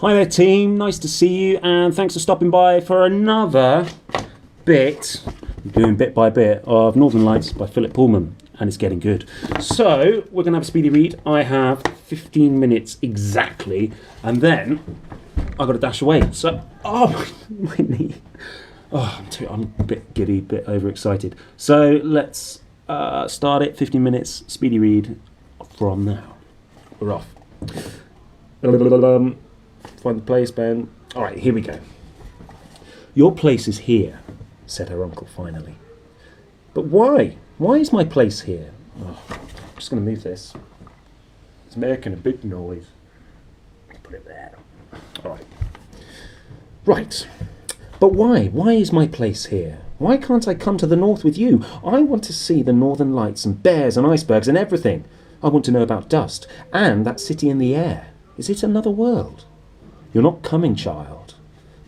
Hi there, team. Nice to see you, and thanks for stopping by for another bit, doing bit by bit, of Northern Lights by Phillip Pullman, and it's getting good. So, we're going to have a speedy read. I have 15 minutes exactly, and then I've got to dash away. So, my knee. I'm a bit giddy, a bit overexcited. So, let's start it. 15 minutes, speedy read from now. We're off. Find the place, Ben. All right, here we go. Your place is here, said her uncle finally. But why? Why is my place here? I'm just going to move this. It's making a big noise. Put it there. All right. Right. But why? Why is my place here? Why can't I come to the north with you? I want to see the northern lights and bears and icebergs and everything. I want to know about dust and that city in the air. Is it another world? You're not coming, child.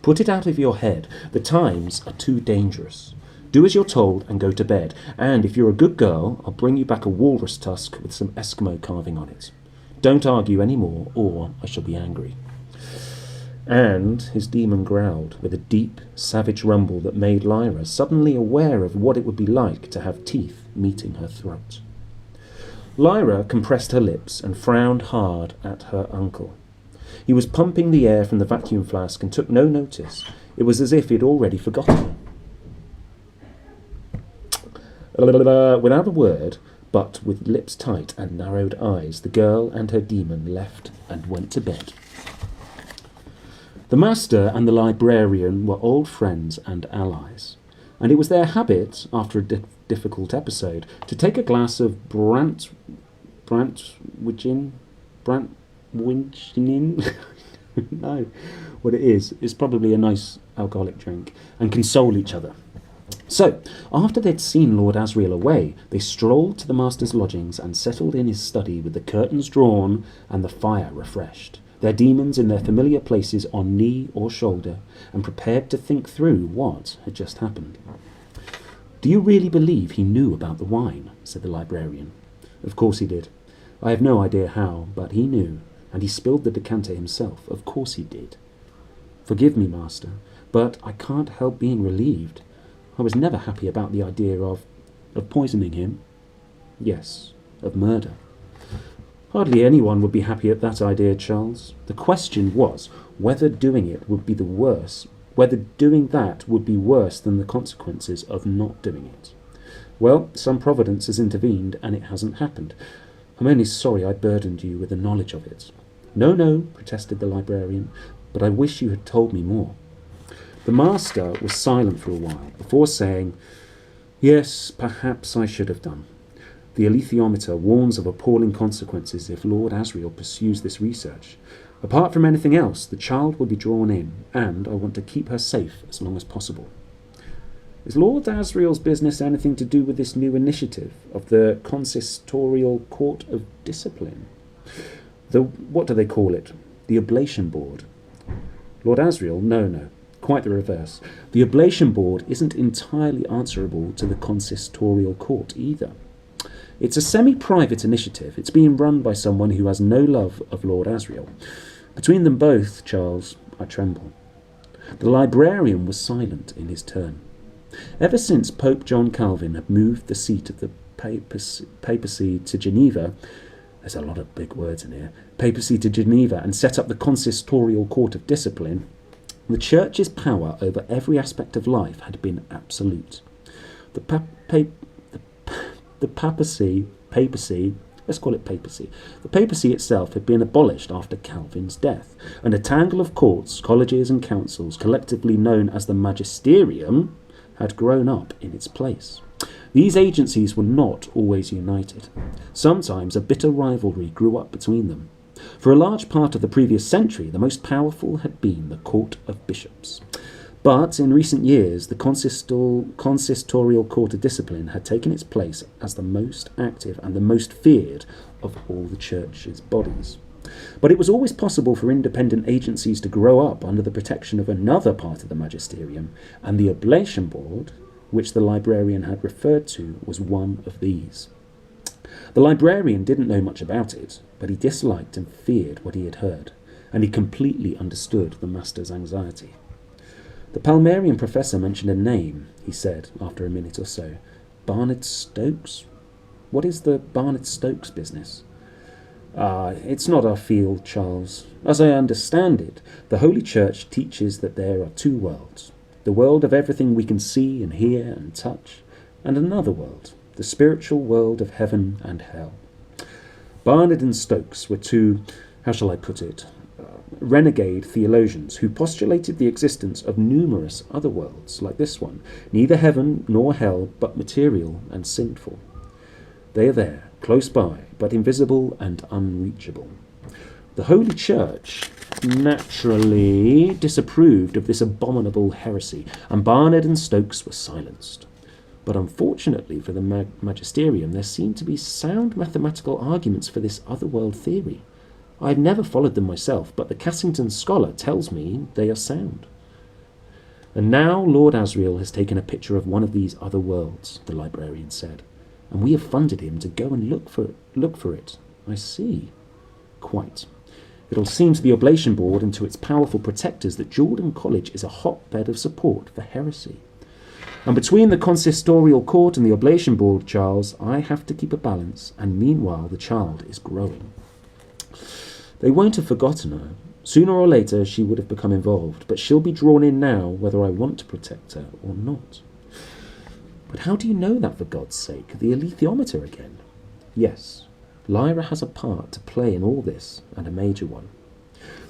Put it out of your head. The times are too dangerous. Do as you're told and go to bed. And if you're a good girl, I'll bring you back a walrus tusk with some Eskimo carving on it. Don't argue any more, or I shall be angry. And his demon growled with a deep, savage rumble that made Lyra suddenly aware of what it would be like to have teeth meeting her throat. Lyra compressed her lips and frowned hard at her uncle. He was pumping the air from the vacuum flask and took no notice. It was as if he'd already forgotten. Without a word, but with lips tight and narrowed eyes, the girl and her demon left and went to bed. The master and the librarian were old friends and allies, and it was their habit, after a difficult episode, to take a glass of Brantwingen. No, what it is probably a nice alcoholic drink, and console each other. So, after they'd seen Lord Asriel away, they strolled to the master's lodgings and settled in his study with the curtains drawn and the fire refreshed, their demons in their familiar places on knee or shoulder, and prepared to think through what had just happened. Do you really believe he knew about the wine? Said the librarian. Of course he did. I have no idea how, but he knew. And he spilled the decanter himself. Of course he did. Forgive me, master, but I can't help being relieved. I was never happy about the idea of poisoning him. Yes, of murder. Hardly anyone would be happy at that idea, Charles. The question was whether doing that would be worse than the consequences of not doing it. Well, some providence has intervened, and it hasn't happened. I'm only sorry I burdened you with the knowledge of it. No, protested the librarian, but I wish you had told me more. The master was silent for a while, before saying, Yes, perhaps I should have done. The alethiometer warns of appalling consequences if Lord Asriel pursues this research. Apart from anything else, the child will be drawn in, and I want to keep her safe as long as possible. Is Lord Asriel's business anything to do with this new initiative of the Consistorial Court of Discipline? What do they call it? The Oblation Board. Lord Asriel? No. Quite the reverse. The Oblation Board isn't entirely answerable to the Consistorial Court either. It's a semi-private initiative. It's being run by someone who has no love of Lord Asriel. Between them both, Charles, I tremble. The librarian was silent in his turn. Ever since Pope John Calvin had moved the seat of the papacy to Geneva, there's a lot of big words in here, papacy to Geneva, and set up the Consistorial Court of Discipline, the Church's power over every aspect of life had been absolute. The papacy, let's call it papacy. The papacy itself had been abolished after Calvin's death, and a tangle of courts, colleges and councils, collectively known as the magisterium, had grown up in its place. These agencies were not always united. Sometimes a bitter rivalry grew up between them. For a large part of the previous century, the most powerful had been the Court of Bishops. But in recent years, the Consistorial Court of Discipline had taken its place as the most active and the most feared of all the Church's bodies. But it was always possible for independent agencies to grow up under the protection of another part of the magisterium, and the Oblation Board, which the librarian had referred to, was one of these. The librarian didn't know much about it, but he disliked and feared what he had heard, and he completely understood the master's anxiety. "The Palmerian professor mentioned a name," he said after a minute or so. "Barnard Stokes? What is the Barnard Stokes business?" It's not our field, Charles. As I understand it, the Holy Church teaches that there are two worlds. The world of everything we can see and hear and touch, and another world, the spiritual world of heaven and hell. Barnard and Stokes were two, how shall I put it, renegade theologians who postulated the existence of numerous other worlds like this one, neither heaven nor hell, but material and sinful. They are there, close by, but invisible and unreachable. The Holy Church naturally disapproved of this abominable heresy, and Barnard and Stokes were silenced. But unfortunately for the magisterium, there seemed to be sound mathematical arguments for this otherworld theory. I have never followed them myself, but the Cassington scholar tells me they are sound. And now Lord Asriel has taken a picture of one of these other worlds, the librarian said, and we have funded him to go and look for it. I see. Quite. It'll seem to the Oblation Board and to its powerful protectors that Jordan College is a hotbed of support for heresy. And between the consistorial court and the Oblation Board, Charles, I have to keep a balance, and meanwhile the child is growing. They won't have forgotten her. Sooner or later she would have become involved, but she'll be drawn in now whether I want to protect her or not. But how do you know that, for God's sake? The alethiometer again? Yes, Lyra has a part to play in all this, and a major one.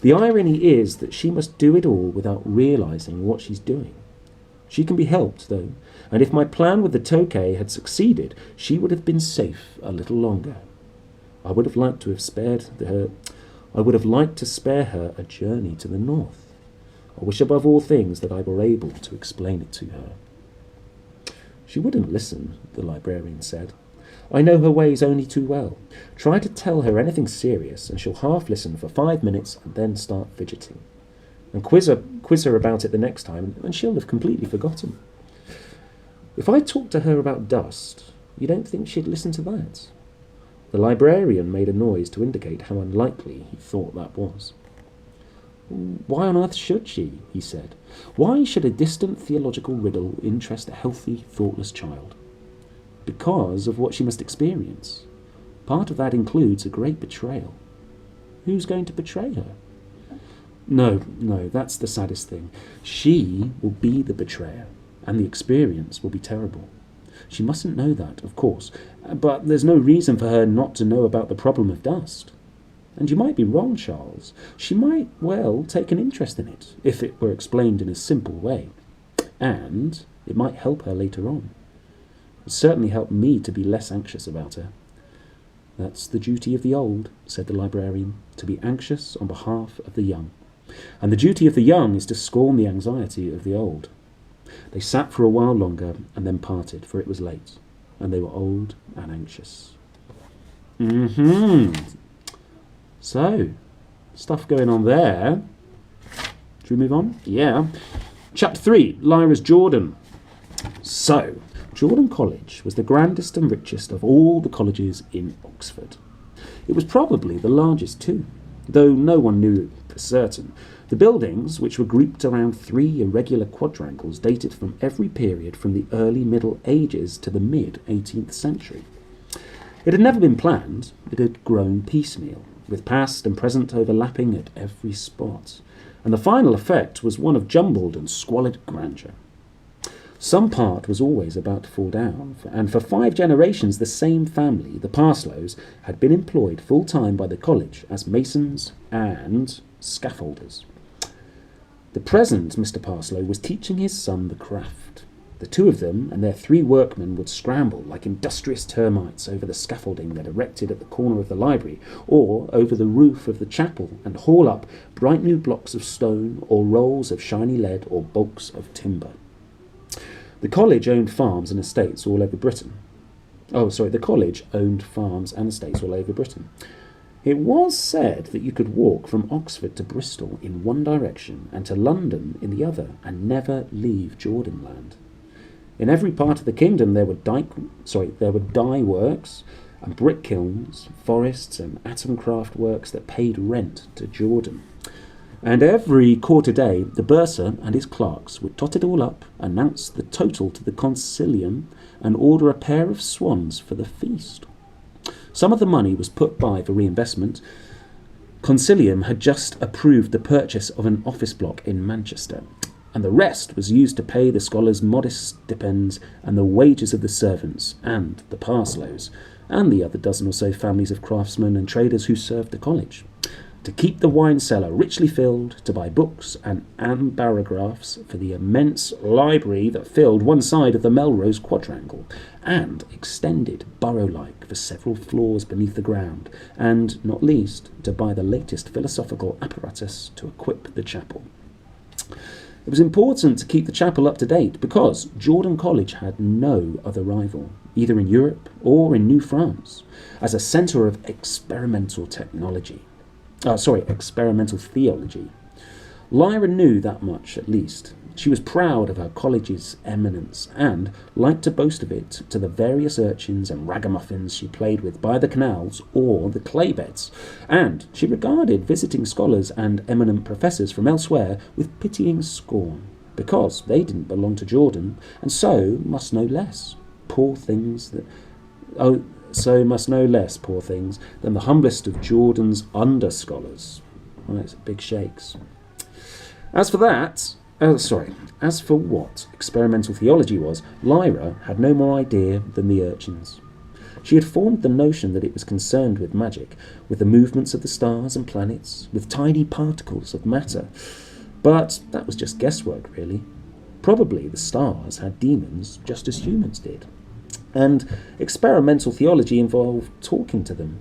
The irony is that she must do it all without realising what she's doing. She can be helped, though, and if my plan with the Tokay had succeeded, she would have been safe a little longer. I would have liked to spare her a journey to the north. I wish above all things that I were able to explain it to her. She wouldn't listen, the librarian said. I know her ways only too well. Try to tell her anything serious, and she'll half listen for 5 minutes and then start fidgeting. And quiz her about it the next time, and she'll have completely forgotten. If I talked to her about dust, you don't think she'd listen to that? The librarian made a noise to indicate how unlikely he thought that was. Why on earth should she? He said. Why should a distant theological riddle interest a healthy, thoughtless child? Because of what she must experience. Part of that includes a great betrayal. Who's going to betray her? No, that's the saddest thing. She will be the betrayer, and the experience will be terrible. She mustn't know that, of course, but there's no reason for her not to know about the problem of dust. And you might be wrong, Charles. She might well take an interest in it, if it were explained in a simple way. And it might help her later on. It certainly helped me to be less anxious about her. That's the duty of the old, said the librarian, to be anxious on behalf of the young. And the duty of the young is to scorn the anxiety of the old. They sat for a while longer and then parted, for it was late, and they were old and anxious. So, stuff going on there. Should we move on? Yeah. Chapter 3, Lyra's Jordan. So, Jordan College was the grandest and richest of all the colleges in Oxford. It was probably the largest too, though no one knew for certain. The buildings, which were grouped around 3 irregular quadrangles, dated from every period from the early Middle Ages to the mid-18th century. It had never been planned, it had grown piecemeal, with past and present overlapping at every spot, and the final effect was one of jumbled and squalid grandeur. Some part was always about to fall down, and for 5 generations the same family, the Parslows, had been employed full-time by the college as masons and scaffolders. The present Mr. Parslow was teaching his son the craft. The 2 of them and their 3 workmen would scramble like industrious termites over the scaffolding they'd erected at the corner of the library or over the roof of the chapel and haul up bright new blocks of stone or rolls of shiny lead or bulks of timber. The college owned farms and estates all over Britain. The college owned farms and estates all over Britain. It was said that you could walk from Oxford to Bristol in one direction and to London in the other and never leave Jordanland. In every part of the kingdom there were dye works, and brick kilns, forests and atom craft works that paid rent to Jordan. And every quarter day, the bursar and his clerks would tot it all up, announce the total to the consilium, and order a pair of swans for the feast. Some of the money was put by for reinvestment. Consilium had just approved the purchase of an office block in Manchester, and the rest was used to pay the scholars' modest stipends and the wages of the servants and the Parslows, and the other dozen or so families of craftsmen and traders who served the college, to keep the wine cellar richly filled, to buy books and ambarographs for the immense library that filled one side of the Melrose quadrangle, and extended burrow-like for several floors beneath the ground, and, not least, to buy the latest philosophical apparatus to equip the chapel. It was important to keep the chapel up to date because Jordan College had no other rival, either in Europe or in New France, as a centre of experimental theology. Lyra knew that much, at least. She was proud of her college's eminence and liked to boast of it to the various urchins and ragamuffins she played with by the canals or the clay beds, and she regarded visiting scholars and eminent professors from elsewhere with pitying scorn, because they didn't belong to Jordan, and so must know less, poor things, than the humblest of Jordan's under-scholars. Right, big shakes. As for what experimental theology was, Lyra had no more idea than the urchins. She had formed the notion that it was concerned with magic, with the movements of the stars and planets, with tiny particles of matter. But that was just guesswork, really. Probably the stars had demons just as humans did. And experimental theology involved talking to them.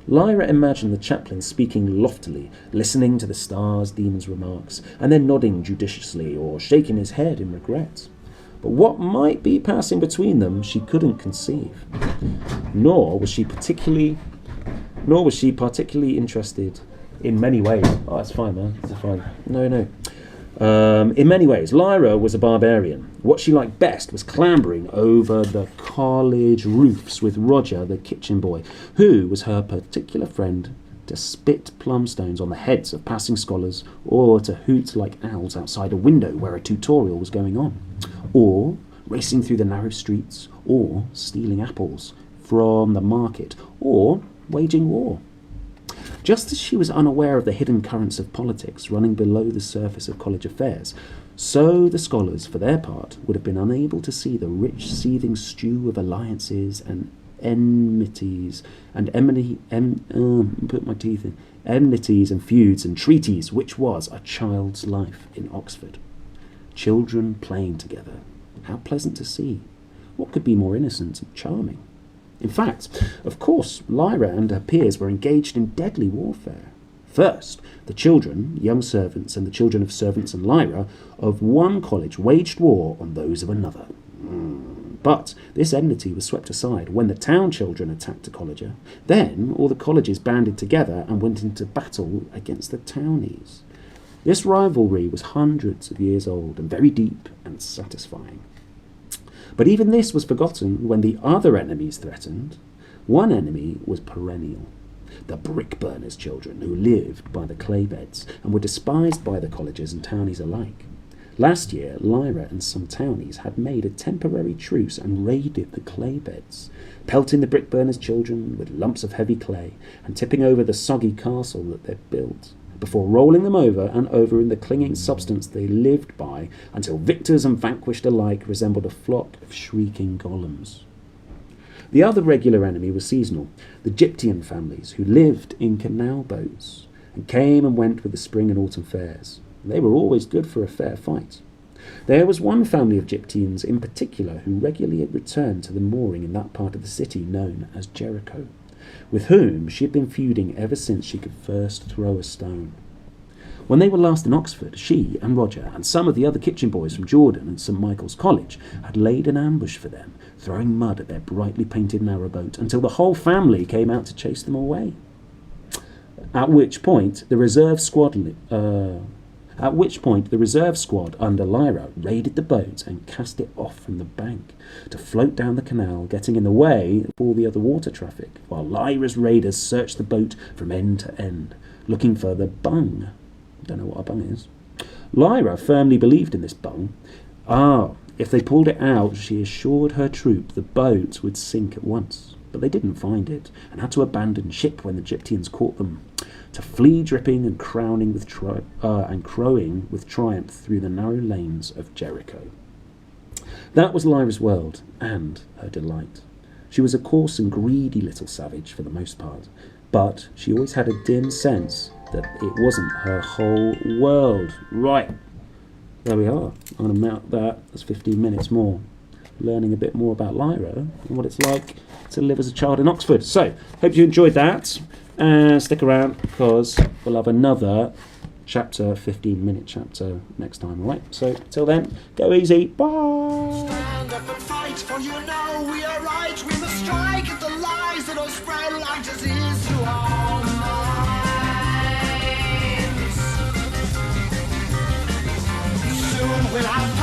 Lyra imagined the chaplain speaking loftily, listening to the stars' demons' remarks, and then nodding judiciously or shaking his head in regret. But what might be passing between them she couldn't conceive. Nor was she particularly interested in many ways. Oh, that's fine, man. That's fine. No. In many ways, Lyra was a barbarian. What she liked best was clambering over the college roofs with Roger, the kitchen boy, who was her particular friend, to spit plumstones on the heads of passing scholars, or to hoot like owls outside a window where a tutorial was going on, or racing through the narrow streets, or stealing apples from the market, or waging war. Just as she was unaware of the hidden currents of politics running below the surface of college affairs, so the scholars, for their part, would have been unable to see the rich, seething stew of alliances and enmities and enmities and feuds and treaties, which was a child's life in Oxford. Children playing together. How pleasant to see. What could be more innocent and charming? In fact, of course, Lyra and her peers were engaged in deadly warfare. First, the children, young servants, and the children of servants and Lyra of one college waged war on those of another. But this enmity was swept aside when the town children attacked a colleger. Then all the colleges banded together and went into battle against the townies. This rivalry was hundreds of years old and very deep and satisfying. But even this was forgotten when the other enemies threatened. One enemy was perennial. The brick burners' children who lived by the clay beds and were despised by the colleges and townies alike. Last year, Lyra and some townies had made a temporary truce and raided the clay beds, pelting the brick burners' children with lumps of heavy clay and tipping over the soggy castle that they'd built, before rolling them over and over in the clinging substance they lived by until victors and vanquished alike resembled a flock of shrieking golems. The other regular enemy was seasonal, the Gyptian families who lived in canal boats and came and went with the spring and autumn fairs. They were always good for a fair fight. There was one family of Gyptians in particular who regularly returned to the mooring in that part of the city known as Jericho, with whom she had been feuding ever since she could first throw a stone. When they were last in Oxford, she and Roger and some of the other kitchen boys from Jordan and St. Michael's College had laid an ambush for them, throwing mud at their brightly painted narrowboat until the whole family came out to chase them away. At which point, the reserve squadron... at which point the reserve squad under Lyra raided the boat and cast it off from the bank to float down the canal, getting in the way of all the other water traffic, while Lyra's raiders searched the boat from end to end, looking for the bung. Don't know what a bung is. Lyra firmly believed in this bung. If they pulled it out, she assured her troop the boat would sink at once. But they didn't find it, and had to abandon ship when the Gyptians caught them, to flee dripping and crowing with triumph through the narrow lanes of Jericho. That was Lyra's world, and her delight. She was a coarse and greedy little savage for the most part, but she always had a dim sense that it wasn't her whole world. Right, there we are. I'm going to mount that. That's 15 minutes more, learning a bit more about Lyra and what it's like to live as a child in Oxford. So, hope you enjoyed that, and stick around because we'll have another chapter, 15-minute chapter next time, alright? So, till then, go easy, bye! Stand up and fight, for you know we are right. We must strike at the lies that will spread like disease through our minds. Soon we'll have